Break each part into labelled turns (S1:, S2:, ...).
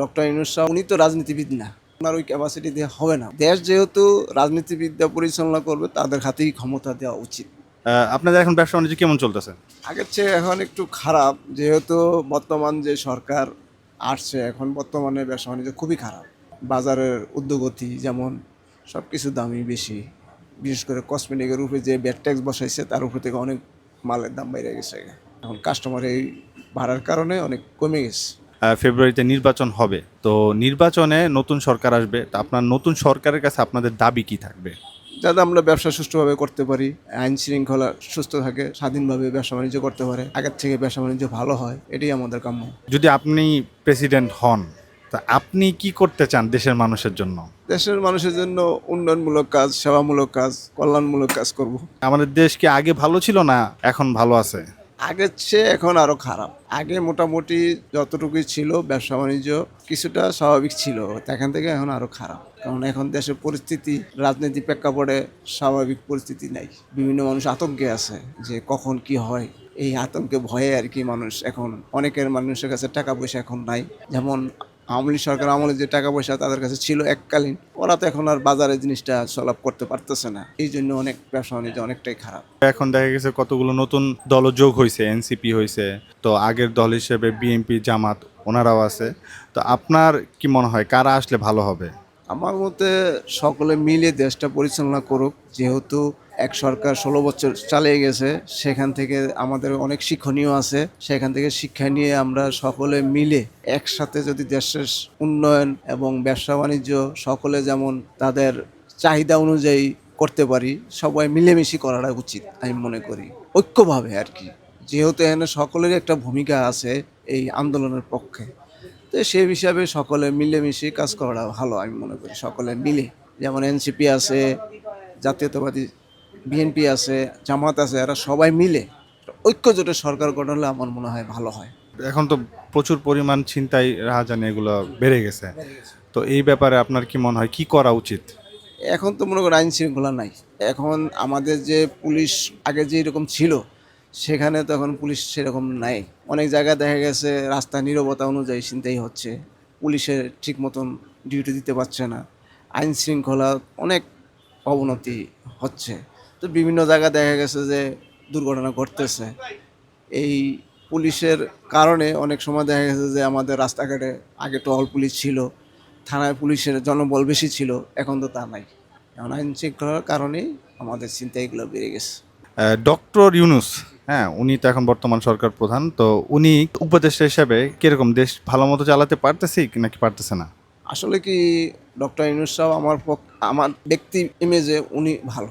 S1: Doctor Yunus সাহেব উনি তো রাজনীতিবিদ না, ওনার ওই ক্যাপাসিটি দিয়ে হবে না। দেশ যেহেতু রাজনীতিবিদরা পরিচালনা করবে, তাদের হাতেই ক্ষমতা দেওয়া উচিত।
S2: আপনাদের এখন ব্যবসা বাণিজ্য কেমন চলতেছে?
S1: আগের চেয়ে এখন একটু খারাপ, যেহেতু বর্তমান যে সরকার আসছে, এখন বর্তমানে ব্যবসা বাণিজ্য খুবই খারাপ। বাজারের ঊর্ধ্বগতি, যেমন সব কিছু দামই বেশি, বিশেষ করে কসমেটিকের উপরে যে ব্যাট ট্যাক্স বসাইছে তার উপর থেকে অনেক মালের দাম বেড়ে গেছে। এখন কাস্টমার এই ভাড়ার কারণে অনেক কমে গেছে।
S2: ফেব্রুয়ারিতে নির্বাচন হবে, তো নির্বাচনে নতুন সরকার আসবে, তা আপনার নতুন সরকারের কাছে আপনাদের দাবি কি থাকবে?
S1: যাতে আমরা ব্যবসা সুষ্ঠুভাবে করতে পারি, আইন শৃঙ্খলা সুস্থ থাকে, স্বাধীনভাবে ব্যবসা বাণিজ্য করতে পারে, আগের থেকে ব্যবসা বাণিজ্য ভালো হয়, এটাই আমাদের কাম্য।
S2: যদি আপনি প্রেসিডেন্ট হন, তা আপনি কি করতে চান দেশের মানুষের জন্য?
S1: দেশের মানুষের জন্য উন্নয়নমূলক কাজ, সেবামূলক কাজ, কল্যাণমূলক কাজ করব।
S2: আমাদের দেশ কি আগে ভালো ছিল না এখন ভালো আছে?
S1: আগের চেয়ে এখন আরো খারাপ। আগে মোটামুটি যতটুকুই ছিল ব্যবসা বাণিজ্য কিছুটা স্বাভাবিক ছিল, এখান থেকে এখন আরো খারাপ। কারণ এখন দেশের পরিস্থিতি, রাজনীতি প্রেক্ষাপটে স্বাভাবিক পরিস্থিতি নাই। বিভিন্ন মানুষ আতঙ্কে আছে যে কখন কি হয়, এই আতঙ্কে ভয়ে আর কি মানুষ এখন, অনেকের মানুষের কাছে টাকা পয়সা এখন নাই। যেমন আওয়ামী লীগ সরকার আমলে যে টাকা পয়সা তাদের কাছে ছিল এককালীন, ওরা তো এখন আর বাজারে জিনিসটা সলভ করতে পারতেছে না। এই জন্য অনেক ব্যবসা বাণিজ্য অনেকটাই খারাপ।
S2: এখন দেখা গেছে কতগুলো নতুন দল যোগ হয়েছে, এনসিপি হয়েছে, তো আগের দল হিসেবে বিএনপি, জামাত ওনারাও আছে। তো আপনার কি মনে হয় কারা আসলে ভালো হবে?
S1: আমার মতে সকলে মিলে দেশটা পরিচালনা করুক। যেহেতু এক সরকার 16 বছর চালিয়ে গেছে, সেখান থেকে আমাদের অনেক শিক্ষণীয় আছে। সেখান থেকে শিক্ষা নিয়ে আমরা সকলে মিলে একসাথে যদি দেশের উন্নয়ন এবং ব্যবসা বাণিজ্য সকলে যেমন তাদের চাহিদা অনুযায়ী করতে পারি, সবাই মিলেমিশে করাটা উচিত আমি মনে করি, ঐক্যভাবে আর কি। যেহেতু এখানে সকলেরই একটা ভূমিকা আছে এই আন্দোলনের পক্ষে, তো সেই হিসাবে সকলে মিলেমিশে কাজ করাটা ভালো আমি মনে করি। সকলে মিলে, যেমন এনসিপি আছে, জাতীয়তাবাদী বিএনপি আছে, জামাত আছে, এরা সবাই মিলে ঐক্যজোটে সরকার গঠন হলে আমার মনে হয় ভালো হয়।
S2: এখন তো প্রচুর পরিমাণ ছিনতাই, রাহাজানি এগুলো বেড়ে গেছে, তো এই ব্যাপারে আপনার কি মনে হয় কি করা উচিত?
S1: এখন তো মনে করেন আইন শৃঙ্খলা নাই। এখন আমাদের যে পুলিশ আগে যে এরকম ছিল, সেখানে তো এখন পুলিশ সেরকম নাই। অনেক জায়গায় দেখা গেছে রাস্তা নীরবতা অনুযায়ী ছিনতাই হচ্ছে, পুলিশের ঠিক মতন ডিউটি দিতে পারছে না, আইন শৃঙ্খলা অনেক অবনতি হচ্ছে। তো বিভিন্ন জায়গায় দেখা গেছে যে দুর্ঘটনা ঘটতেছে এই পুলিশের কারণে। অনেক সময় দেখা গেছে যে আমাদের রাস্তাঘাটে আগে টহল পুলিশ ছিল, থানায় পুলিশের জনবল বেশি ছিল, এখন তো তা নাই। এখন আইন শৃঙ্খলার কারণেই আমাদের চিন্তাগুলো বেড়ে গেছে।
S2: ডক্টর ইউনূস, হ্যাঁ, উনি তো এখন বর্তমান সরকার প্রধান, তো উনি উপদেষ্টা হিসেবে কিরকম দেশ ভালো মতো চালাতে পারতেছে নাকি পারতেছে না?
S1: আসলে কি, ডক্টর ইউনূস সাহেব আমার ব্যক্তি ইমেজে উনি ভালো,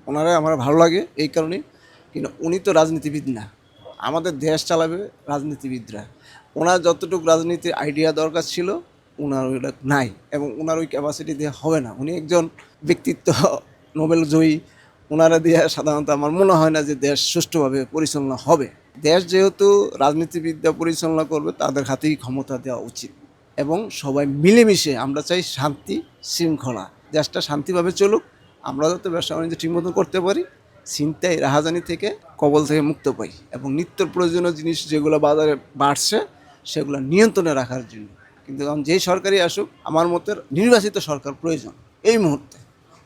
S1: ওনারা আমার ভালো লাগে এই কারণেই। কিন্তু উনি তো রাজনীতিবিদ না, আমাদের দেশ চালাবে রাজনীতিবিদরা। ওনার যতটুকু রাজনীতির আইডিয়া দরকার ছিল ওনার ওইটা নাই, এবং ওনার ওই ক্যাপাসিটি দিয়ে হবে না। উনি একজন ব্যক্তিত্ব, নোবেল জয়ী, ওনারা দিয়ে সাধারণত আমার মনে হয় না যে দেশ সুষ্ঠুভাবে পরিচালনা হবে। দেশ যেহেতু রাজনীতিবিদরা পরিচালনা করবে, তাদের হাতেই ক্ষমতা দেওয়া উচিত। এবং সবাই মিলেমিশে, আমরা চাই শান্তি শৃঙ্খলা, দেশটা শান্তিভাবে চলুক, আমরা যাতে ব্যবসা বাণিজ্য ঠিক মতন করতে পারি, ছিনতাই রাহাজানি থেকে কবল থেকে মুক্ত পাই, এবং নিত্য প্রয়োজনীয় জিনিস যেগুলো বাজারে বাড়ছে সেগুলো নিয়ন্ত্রণে রাখার জন্য। কিন্তু এখন যেই সরকারই আসুক, আমার মতের নির্বাচিত সরকার প্রয়োজন এই মুহূর্তে।